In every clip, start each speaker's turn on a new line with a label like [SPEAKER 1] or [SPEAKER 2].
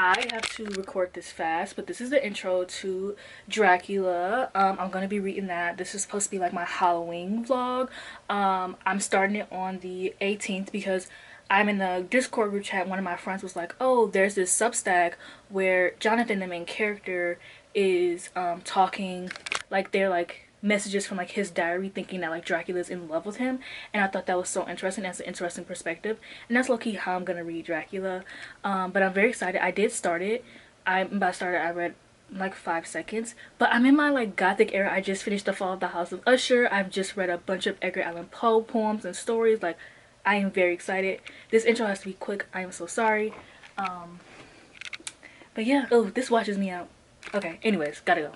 [SPEAKER 1] I have to record this fast, but this is the intro to Dracula. I'm gonna be reading that. This is supposed to be like my Halloween vlog. I'm starting it on the 18th because I'm in the Discord group chat. One of my friends was like, oh, there's this Substack where Jonathan, the main character, is talking, like they're like messages from like his diary, thinking that like Dracula's in love with him. And I thought that was so interesting. That's an interesting perspective, and that's low-key how I'm gonna read Dracula. But I'm very excited. I did start it. I'm about to start it. I read like 5 seconds, but I'm in my like gothic era. I just finished The Fall of the House of Usher. I've just read a bunch of Edgar Allan Poe poems and stories. Like, I am very excited. This intro has to be quick. I am so sorry. But yeah. Oh, this watches me out. Okay, anyways, gotta go.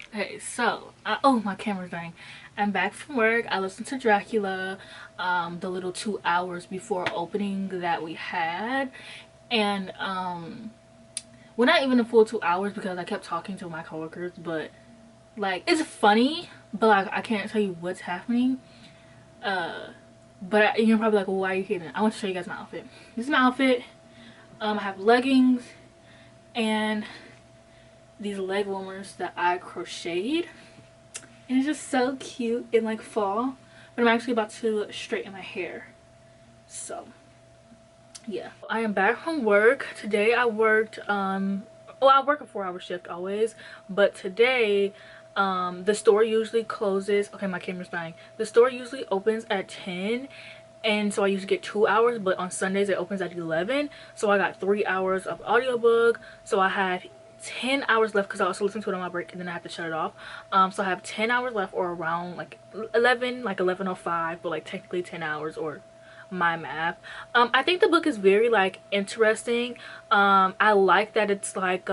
[SPEAKER 1] Okay, so oh, my camera's dying. I'm back from work. I listened to Dracula the little 2 hours before opening that we had, and well, not even the full 2 hours because I kept talking to my coworkers, but like it's funny, but like I can't tell you what's happening. But you're probably like, well, why are you kidding? I want to show you guys my outfit. This is my outfit. I have leggings and these leg warmers that I crocheted, and it's just so cute in like fall. But I'm actually about to straighten my hair, so yeah. I am back from work. Today I worked well, I work a 4-hour shift always, but today the store usually closes. Okay, my camera's dying. The store usually opens at 10, and so I usually get 2 hours, but on Sundays it opens at 11, so I got 3 hours of audiobook. So I had 10 hours left because I also listened to it on my break and then I have to shut it off. So I have 10 hours left, or around like 11, like 11:05, but like technically 10 hours, or my math. I think the book is very like interesting. I like that it's like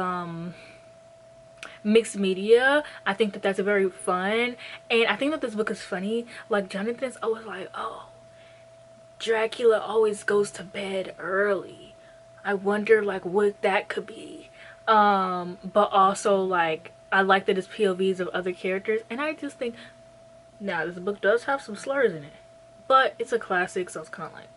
[SPEAKER 1] mixed media. I think that that's very fun, and I think that this book is funny. Like, Jonathan's always like, oh, Dracula always goes to bed early. I wonder like what that could be. But also like I like that it's POVs of other characters, and I just think, now this book does have some slurs in it, but it's a classic, so it's kind of like,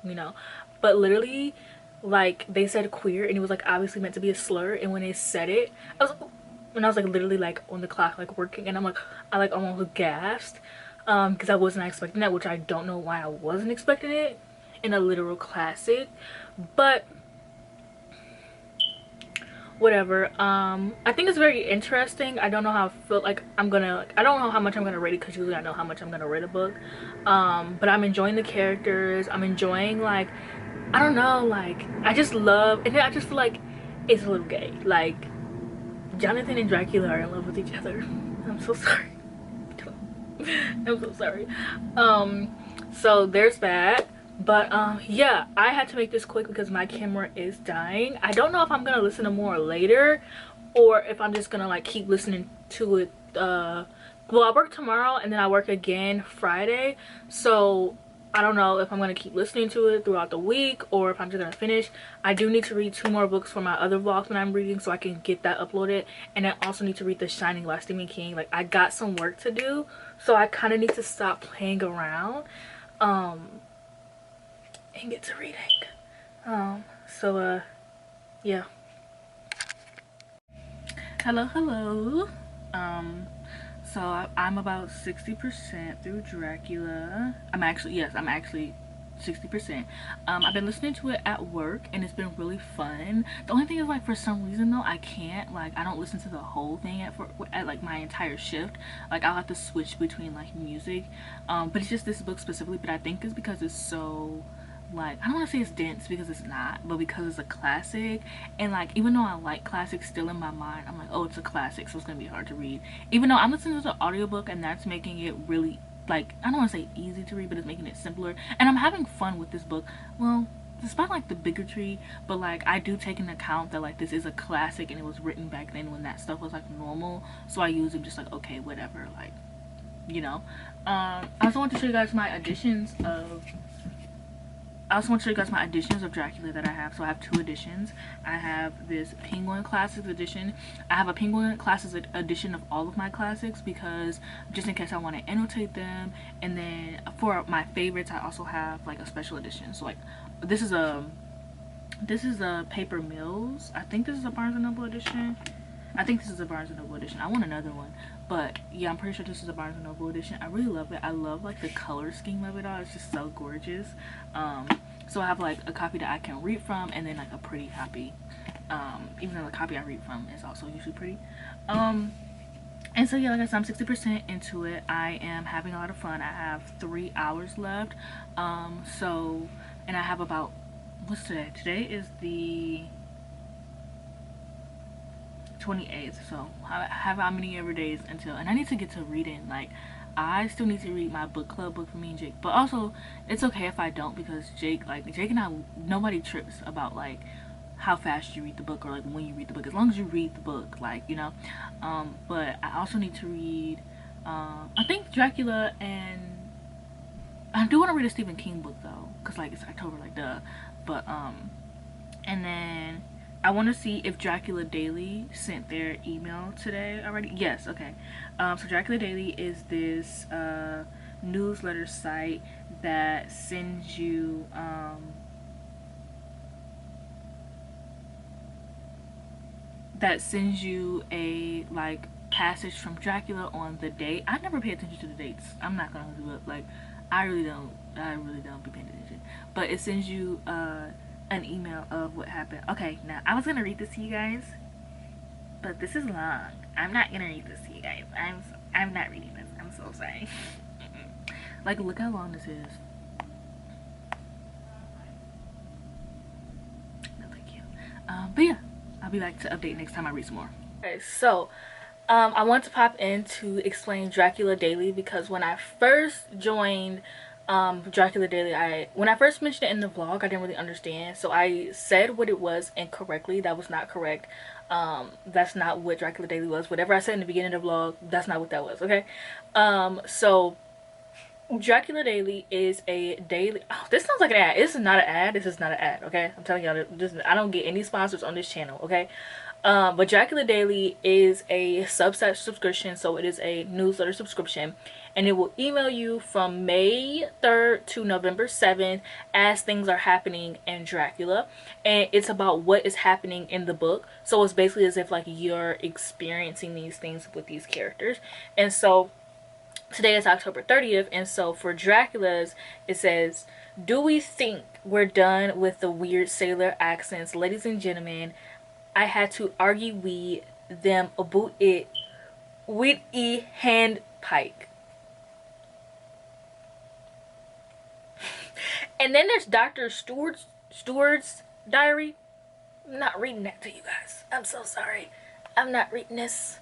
[SPEAKER 1] you know. But literally, like, they said queer and it was like obviously meant to be a slur, and when they said it, I was like, when I was like literally like on the clock like working, and I'm like, I like almost gasped because I wasn't expecting that, which I don't know why I wasn't expecting it in a literal classic. But whatever. I think it's very interesting. I don't know how I feel like I'm gonna, like, I don't know how much I'm gonna rate it, because usually I know how much I'm gonna rate a book. But I'm enjoying the characters. I'm enjoying, like, I don't know, like, I just love, and I just feel like it's a little gay. Like, Jonathan and Dracula are in love with each other. I'm so sorry. I'm so sorry. So there's that. But yeah, I had to make this quick because my camera is dying. I don't know if I'm gonna listen to more later, or if I'm just gonna like keep listening to it. Well, I work tomorrow and then I work again Friday, so I don't know if I'm gonna keep listening to it throughout the week or if I'm just gonna finish. I do need to read 2 more books for my other vlogs that I'm reading, so I can get that uploaded. And I also need to read The Shining by Stephen King. Like, I got some work to do, so I kind of need to stop playing around and get to reading. Yeah. Hello. So I'm about 60% through Dracula. I'm actually 60%. I've been listening to it at work and it's been really fun. The only thing is, like, for some reason though, I can't, like, I don't listen to the whole thing at like my entire shift. Like, I'll have to switch between like music. But it's just this book specifically, but I think it's because it's so, like, I don't want to say it's dense because it's not, but because it's a classic. And like, even though I like classics, still in my mind I'm like, oh, it's a classic, so it's gonna be hard to read. Even though I'm listening to the audiobook and that's making it really, like, I don't want to say easy to read, but it's making it simpler, and I'm having fun with this book. Well, despite like the bigotry, but like I do take into account that like this is a classic and it was written back then when that stuff was like normal, so I use it just like, okay, whatever, like, you know. I also want to show you guys my editions of Dracula that I have. So I have 2 editions. I have this Penguin Classics edition. I have a Penguin Classics edition of all of my classics, because just in case I want to annotate them. And then for my favorites, I also have like a special edition. So like, this is a This is a Paper Mills. I think this is a Barnes & Noble edition. I think this is a Barnes & Noble edition. I want another one. But yeah, I'm pretty sure this is a Barnes & Noble edition. I really love it. I love like the color scheme of it all. It's just so gorgeous. So I have like a copy that I can read from, and then like a pretty copy. Even though the copy I read from is also usually pretty. And so yeah, like I said, I'm 60% into it. I am having a lot of fun. I have 3 hours left. And I have about, what's today? Today is the 28th. So I have how many ever days until, and I need to get to reading. Like, I still need to read my book club book for me and Jake. But also, it's okay if I don't, because Jake and I, nobody trips about like how fast you read the book or like when you read the book, as long as you read the book, like, you know. But I also need to read I think Dracula, and I do want to read a Stephen King book though, because like it's October, like duh. But and then I want to see if Dracula Daily sent their email today already. Yes, okay. So Dracula Daily is this newsletter site that sends you a like passage from Dracula on the date. I never pay attention to the dates. I'm not gonna do it. Like, I really don't be paying attention. But it sends you an email of what happened. Okay, now I was gonna read this to you guys, but this is long. I'm not gonna read this to you guys. I'm not reading this. I'm so sorry. Like, look how long this is. No, thank you. But yeah, I'll be back to update next time I read some more. Okay, so I want to pop in to explain Dracula Daily, because when I first joined Dracula Daily, when I first mentioned it in the vlog, I didn't really understand, so I said what it was incorrectly. That was not correct. That's not what Dracula Daily was. Whatever I said in the beginning of the vlog, that's not what that was, okay? So Dracula Daily is a daily, oh, this sounds like an ad. This is not an ad. This is not an ad, okay? I'm telling y'all, I don't get any sponsors on this channel, okay? But Dracula Daily is a Substack subscription, so it is a newsletter subscription, and it will email you from May 3rd to November 7th as things are happening in Dracula, and it's about what is happening in the book. So it's basically as if like you're experiencing these things with these characters. And so today is October 30th, and so for Dracula's, it says, "Do we think we're done with the weird sailor accents, ladies and gentlemen? I had to argue with them about it with a handpike." And then there's Dr. Stewart's diary. I'm not reading that to you guys. I'm so sorry. I'm not reading this.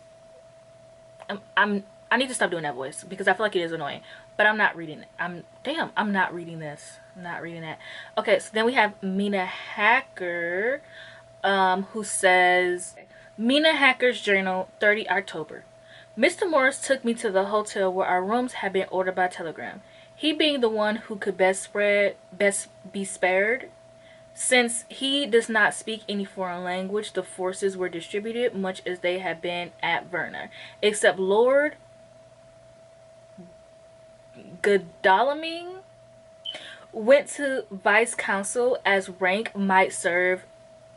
[SPEAKER 1] I need to stop doing that voice because I feel like it is annoying. But I'm not reading it. I'm not reading this. I'm not reading that. Okay, so then we have Mina Hacker, who says, Mina Hacker's journal, 30 October. Mr. Morris took me to the hotel where our rooms had been ordered by telegram. He being the one who could best be spared. Since he does not speak any foreign language, the forces were distributed much as they had been at Verna, except Lord Godalming went to vice consul, as rank might serve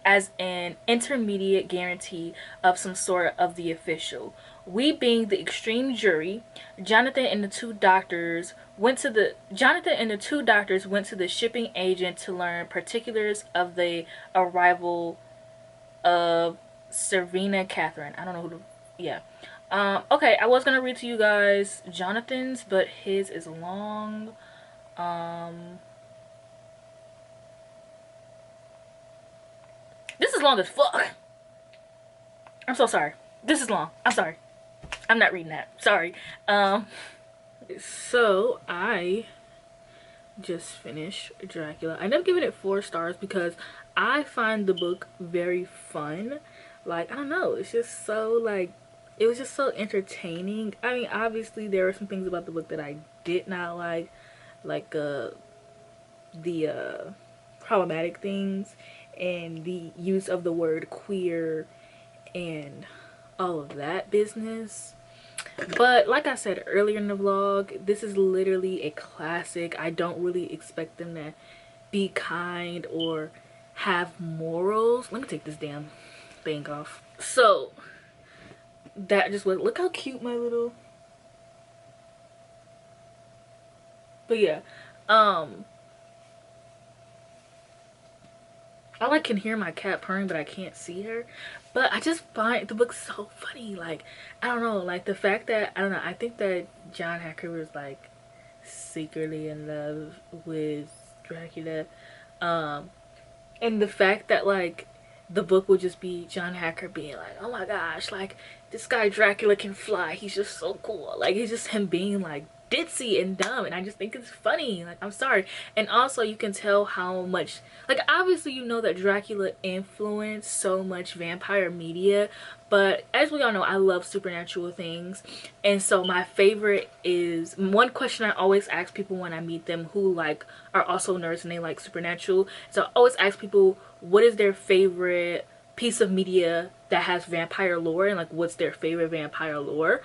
[SPEAKER 1] as an intermediate guarantee of some sort of the official. We being the extreme jury, Jonathan and the two doctors went to the shipping agent to learn particulars of the arrival of Serena Catherine. I don't know who to, yeah. Okay, I was gonna read to you guys Jonathan's, but his is long. This is long as fuck. I'm so sorry. This is long. I'm sorry. I'm not reading that. Sorry. So I just finished Dracula. I ended up giving it 4 stars because I find the book very fun. Like, I don't know, it's just so like, it was just so entertaining. I mean, obviously there were some things about the book that I did not like the problematic things and the use of the word queer and all of that business. But like I said earlier in the vlog, this is literally a classic. I don't really expect them to be kind or have morals. Let me take this damn thing off. So that just was, look how cute my little, but yeah, I like can hear my cat purring, but I can't see her. But I just find the book so funny. Like, I don't know, like the fact that, I don't know, I think that John Hacker was like secretly in love with Dracula. And the fact that like the book would just be John Hacker being like, oh my gosh, like this guy Dracula can fly, he's just so cool. Like, it's just him being like ditzy and dumb, and I just think it's funny. Like, I'm sorry. And also you can tell how much, like, obviously you know that Dracula influenced so much vampire media, but as we all know, I love supernatural things. And so my favorite is, one question I always ask people when I meet them who like are also nerds and they like supernatural, so I always ask people what is their favorite piece of media that has vampire lore, and like what's their favorite vampire lore.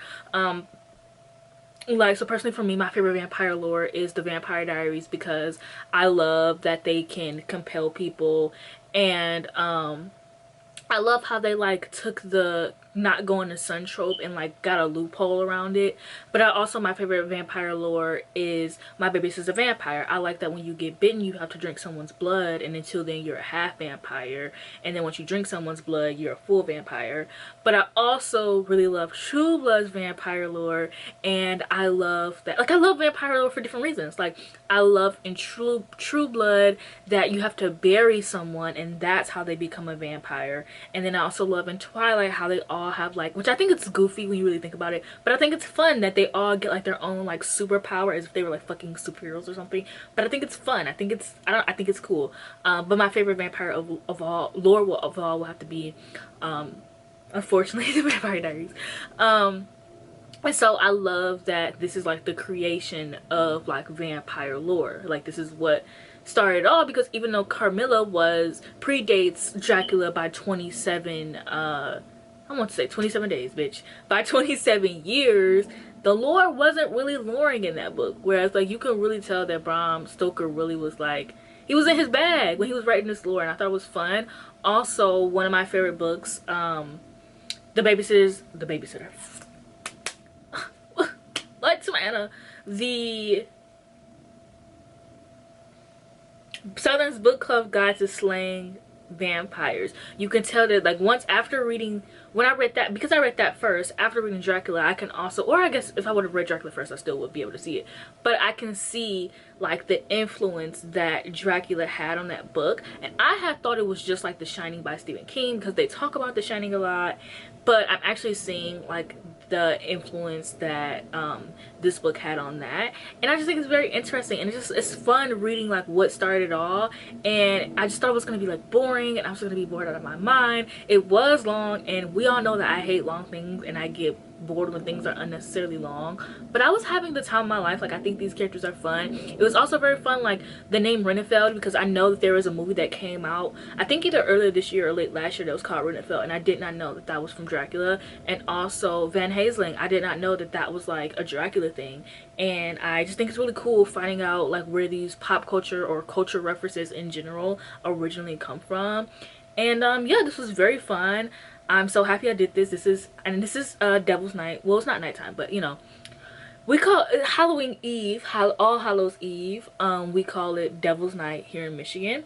[SPEAKER 1] Like, so personally for me, my favorite vampire lore is the Vampire Diaries, because I love that they can compel people, and I love how they like took the not going to sun trope and like got a loophole around it. But I also, my favorite vampire lore is My Baby Sister Vampire. I like that when you get bitten you have to drink someone's blood, and until then you're a half vampire, and then once you drink someone's blood you're a full vampire. But I also really love True Blood's vampire lore, and I love that, like, I love vampire lore for different reasons. Like, I love in True Blood that you have to bury someone and that's how they become a vampire. And then I also love in Twilight how they all have like, which I think it's goofy when you really think about it, but I think it's fun that they all get like their own like superpower as if they were like fucking superheroes or something. But I think it's fun. I think it's, I think it's cool. But my favorite vampire of all lore will have to be unfortunately the Vampire Diaries. And so I love that this is like the creation of like vampire lore. Like, this is what started all, because even though Carmilla predates Dracula by 27 I want to say 27 days, bitch, by 27 years, the lore wasn't really loring in that book. Whereas like you can really tell that Bram Stoker really was like, he was in his bag when he was writing this lore, and I thought it was fun. Also, one of my favorite books, the babysitter like Savannah, the Southern's Book Club Guide to Slaying Vampires. You can tell that like once after reading, when I read that, because I read that first, after reading Dracula, I can also, or I guess if I would have read Dracula first I still would be able to see it, but I can see like the influence that Dracula had on that book. And I had thought it was just like The Shining by Stephen King, because they talk about The Shining a lot, but I'm actually seeing like the influence that this book had on that. And I just think it's very interesting, and it's fun reading like what started it all. And I just thought it was gonna be like boring, and I was gonna be bored out of my mind. It was long, and we all know that I hate long things and I get bored when things are unnecessarily long, but I was having the time of my life. Like, I think these characters are fun. It was also very fun, like the name Renefeld, because I know that there was a movie that came out, I think either earlier this year or late last year, that was called Renefeld, and I did not know that that was from Dracula. And also Van Helsing, I did not know that that was like a Dracula thing. And I just think it's really cool finding out like where these pop culture or culture references in general originally come from. And yeah, this was very fun. I'm so happy I did this. This is Devil's Night. Well, it's not nighttime, but you know, we call it Halloween Eve, All Hallows Eve. We call it Devil's Night here in Michigan.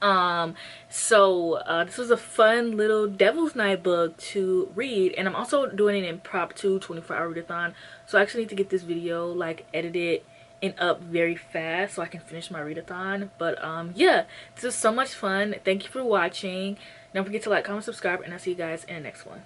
[SPEAKER 1] This was a fun little Devil's Night book to read, and I'm also doing an impromptu 24-hour readathon. So I actually need to get this video like edited and up very fast so I can finish my readathon. But yeah, this was so much fun. Thank you for watching. Don't forget to like, comment, subscribe, and I'll see you guys in the next one.